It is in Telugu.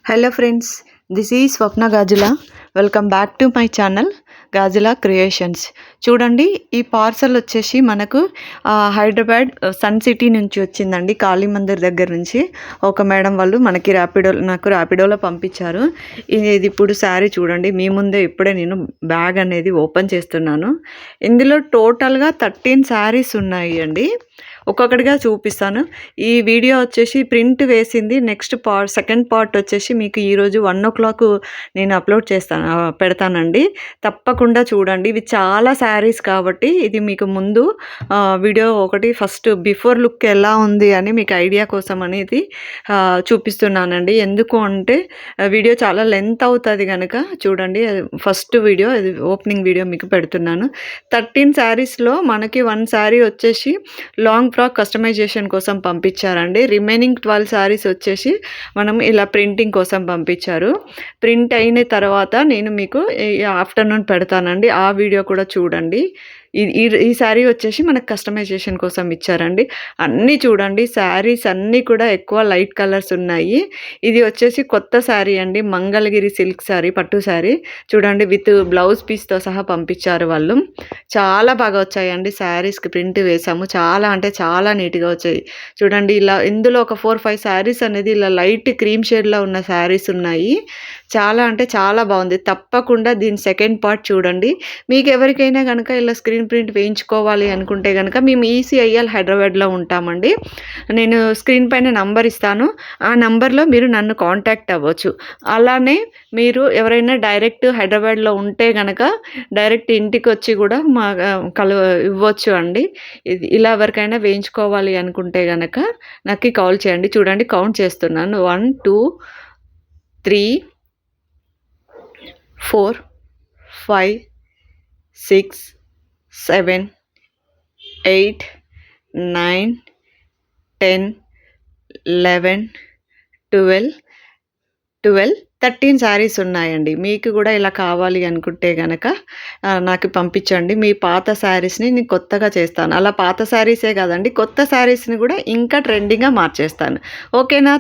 Hello friends, this is Swapna Gajula. Welcome back to my channel Gajula creations. చూడండి, ఈ పార్సల్ వచ్చేసి మనకు హైదరాబాద్ సన్ సిటీ నుంచి వచ్చిందండి. కాళీ మందిర్ దగ్గర నుంచి ఒక మేడం వాళ్ళు మనకి నాకు ర్యాపిడోలో పంపించారు. ఇది ఇప్పుడు శారీ చూడండి, మీ ముందే ఇప్పుడే నేను బ్యాగ్ అనేది ఓపెన్ చేస్తున్నాను. ఇందులో టోటల్గా 13 శారీస్ ఉన్నాయి అండి. ఒక్కొక్కటిగా చూపిస్తాను. ఈ వీడియో వచ్చేసి ప్రింట్ వేసింది. నెక్స్ట్ సెకండ్ పార్ట్ వచ్చేసి మీకు ఈరోజు 1 o'clock నేను అప్లోడ్ పెడతానండి. తప్పకుండా చూడండి. ఇవి చాలా శారీస్ కాబట్టి ఇది మీకు ముందు వీడియో ఒకటి ఫస్ట్ బిఫోర్ లుక్ ఎలా ఉంది అని మీకు ఐడియా కోసం అనేది చూపిస్తున్నానండి. ఎందుకు అంటే వీడియో చాలా లెంత్ అవుతుంది కనుక చూడండి. ఫస్ట్ వీడియో ఇది ఓపెనింగ్ వీడియో మీకు పెడుతున్నాను. 13 శారీస్లో మనకి 1 శారీ వచ్చేసి లాంగ్ ఫ్రాక్ కస్టమైజేషన్ కోసం పంపించారండి. రిమైనింగ్ 12 శారీస్ వచ్చేసి మనం ఇలా ప్రింటింగ్ కోసం పంపించారు. ప్రింట్ అయిన తర్వాత నేను మీకు ఆఫ్టర్నూన్ పెడతానండి. ఆ వీడియో కూడా చూడండి. ఈ శారీ వచ్చేసి మనకు కస్టమైజేషన్ కోసం ఇచ్చారండి. అన్నీ చూడండి, శారీస్ అన్నీ కూడా ఎక్కువ లైట్ కలర్స్ ఉన్నాయి. ఇది వచ్చేసి కొత్త శారీ అండి, మంగళగిరి సిల్క్ శారీ, పట్టు శారీ. చూడండి, విత్ బ్లౌజ్ పీస్తో సహా పంపించారు వాళ్ళు. చాలా బాగా వచ్చాయండి. శారీస్కి ప్రింట్ వేసాము. చాలా అంటే చాలా నీట్గా వచ్చాయి. చూడండి, ఇలా ఇందులో ఒక 4-5 శారీస్ అనేది ఇలా లైట్ క్రీమ్ షేడ్లో ఉన్న శారీస్ ఉన్నాయి. చాలా అంటే చాలా బాగుంది. తప్పకుండా దీని సెకండ్ పార్ట్ చూడండి. మీకు ఎవరికైనా కనుక ఇలా స్క్రీన్ ప్రింట్ వేయించుకోవాలి అనుకుంటే కనుక మేము ECIL హైదరాబాద్లో ఉంటామండి. నేను స్క్రీన్ పైన నంబర్ ఇస్తాను. ఆ నంబర్లో మీరు నన్ను కాంటాక్ట్ అవ్వచ్చు. అలానే మీరు ఎవరైనా డైరెక్ట్ హైదరాబాద్లో ఉంటే కనుక డైరెక్ట్ ఇంటికి వచ్చి కూడా మా ఇవ్వచ్చు అండి. ఇలా ఎవరికైనా వేయించుకోవాలి అనుకుంటే కనుక నాకు కాల్ చేయండి. చూడండి, కౌంట్ చేస్తున్నాను. 1 2 3 4 5 6 7 8 9 10 11 12 13 శారీస్ ఉన్నాయండి. మీకు కూడా ఇలా కావాలి అనుకుంటే కనుక నాకు పంపించండి. మీ పాత శారీస్ని నేను కొత్తగా చేస్తాను. అలా పాత శారీసే కాదండి, కొత్త శారీస్ని కూడా ఇంకా ట్రెండింగ్గా మార్చేస్తాను. ఓకేనా?